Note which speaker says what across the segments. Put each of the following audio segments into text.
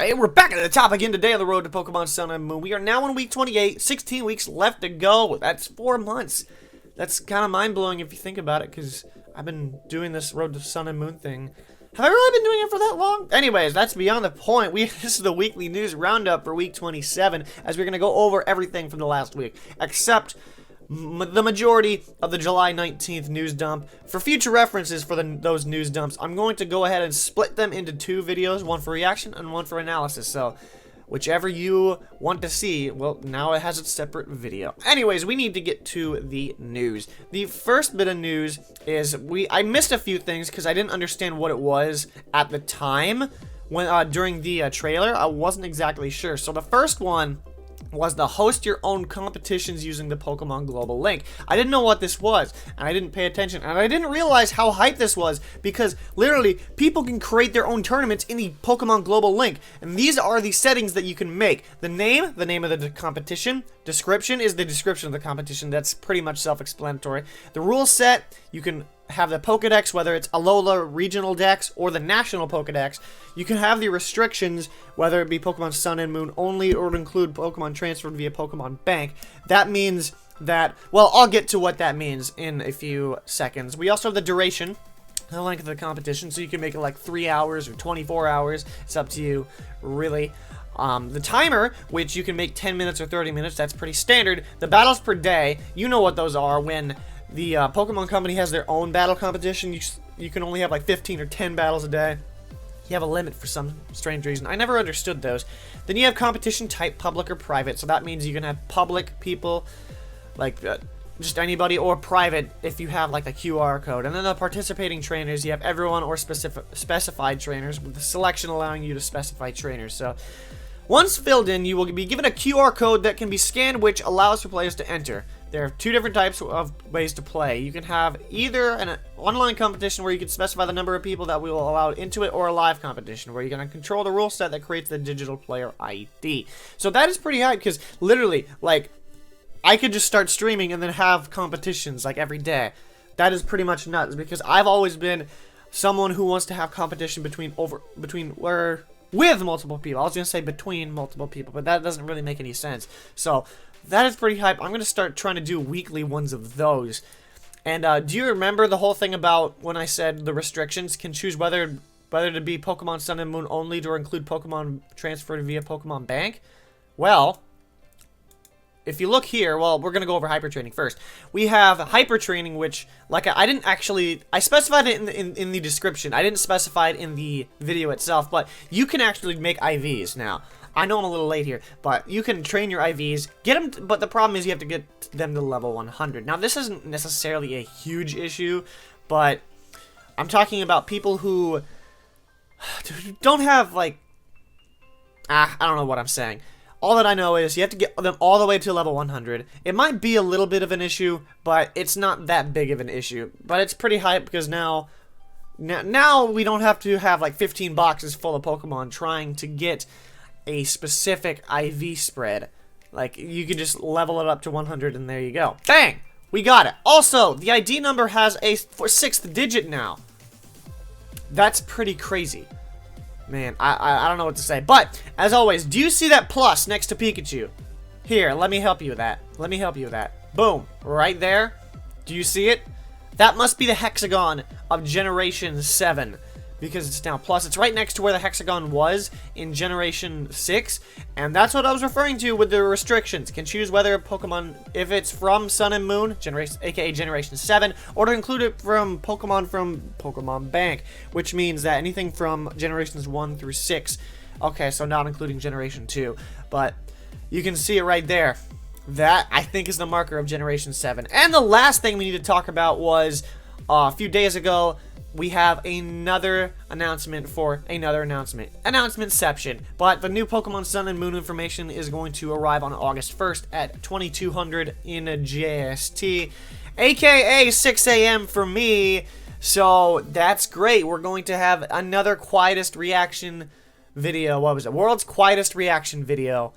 Speaker 1: Hey, we're back at the top again today on the road to Pokemon Sun and Moon. We are now in week 28, 16 weeks left to go. That's 4 months. That's kind of mind-blowing if you think about it, because I've been doing this road to Sun and Moon thing. Have I really been doing it for that long? Anyways, that's beyond the point. This is the weekly news roundup for week 27, as we're going to go over everything from the last week, except the majority of the July 19th news dump. For future references for those news dumps, I'm going to go ahead and split them into 2 videos, one for reaction and one for analysis. So, whichever you want to see, well, now it has its separate video. Anyways, we need to get to the news. The first bit of news is I missed a few things because I didn't understand what it was at the time when during the trailer. I wasn't exactly sure. So the first one was the host your own competitions using the Pokemon Global Link. I didn't know what this was, and I didn't pay attention, and I didn't realize how hype this was, because literally, people can create their own tournaments in the Pokemon Global Link, and these are the settings that you can make. The name of the competition. Description is the description of the competition. That's pretty much self-explanatory. The rule set, you can have the Pokedex, whether it's Alola Regional Dex or the National Pokedex. You can have the restrictions, whether it be Pokemon Sun and Moon only or include Pokemon transferred via Pokemon Bank. That means that, well, I'll get to what that means in a few seconds. We also have the duration, the length of the competition, so you can make it like 3 hours or 24 hours. It's up to you, really. The timer, which you can make 10 minutes or 30 minutes, that's pretty standard. The battles per day, you know what those are. When the Pokemon Company has their own battle competition, you can only have like 15 or 10 battles a day. You have a limit for some strange reason. I never understood those. Then you have competition type, public or private. So that means you can have public people, like just anybody, or private if you have like a QR code. And then the participating trainers, you have everyone or specified trainers, with the selection allowing you to specify trainers. So once filled in, you will be given a QR code that can be scanned, which allows for players to enter. There are 2 different types of ways to play. You can have either an online competition where you can specify the number of people that we will allow into it, or a live competition where you're going to control the rule set that creates the digital player ID. So that is pretty hype, because literally, like, I could just start streaming and then have competitions like every day. That is pretty much nuts, because I've always been someone who wants to have competition with multiple people. I was going to say between multiple people, but that doesn't really make any sense. So that is pretty hype. I'm going to start trying to do weekly ones of those. And do you remember the whole thing about when I said the restrictions can choose whether to be Pokemon Sun and Moon only or include Pokemon transferred via Pokemon Bank? Well, if you look here, well, we're going to go over hyper training first. We have hyper training, which, like, I specified it in the description. I didn't specify it in the video itself, but you can actually make IVs now. I know I'm a little late here, but you can train your IVs, get them, but the problem is you have to get them to level 100. Now, this isn't necessarily a huge issue, but I'm talking about people who don't have, like, I don't know what I'm saying. All that I know is you have to get them all the way to level 100. It might be a little bit of an issue, but it's not that big of an issue. But it's pretty hype, because now we don't have to have like 15 boxes full of Pokemon trying to get a specific IV spread. Like, you can just level it up to 100 and there you go. Bang! We got it. Also, the ID number has a 6th digit now. That's pretty crazy. Man, I don't know what to say. But, as always, do you see that plus next to Pikachu? Here, let me help you with that. Let me help you with that. Boom. Right there. Do you see it? That must be the hexagon of Generation 7. Because it's now plus. It's right next to where the hexagon was in Generation 6. And that's what I was referring to with the restrictions. You can choose whether a Pokemon, if it's from Sun and Moon, aka Generation 7, or to include it from Pokemon Bank, which means that anything from Generations 1 through 6. Okay, so not including Generation 2. But you can see it right there. That, I think, is the marker of Generation 7. And the last thing we need to talk about was, a few days ago, we have another announcement for another announcement. Announcementception. But the new Pokemon Sun and Moon information is going to arrive on August 1st at 2200 in JST, aka 6 a.m. for me. So that's great. We're going to have another quietest reaction video. What was it? World's quietest reaction video.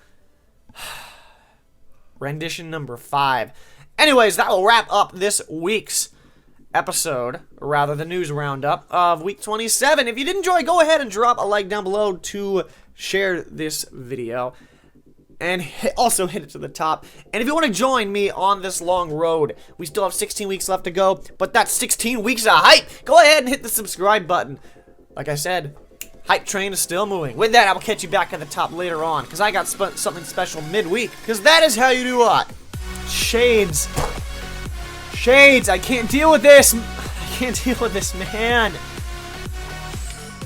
Speaker 1: Rendition number 5. Anyways, that will wrap up this week's episode, or rather the news roundup of week 27. If you did enjoy, go ahead and drop a like down below to share this video, and also hit it to the top. And if you want to join me on this long road, we still have 16 weeks left to go, but that's 16 weeks of hype. Go ahead and hit the subscribe button. Like I said, hype train is still moving. With that, I will catch you back at the top later on, because I got something special midweek, because that is how you do what? Shades. Shades, I can't deal with this. I can't deal with this, man.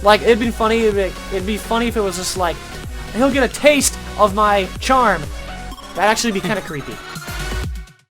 Speaker 1: Like, it'd be funny if it was just like, he'll get a taste of my charm. That'd actually be kind of creepy.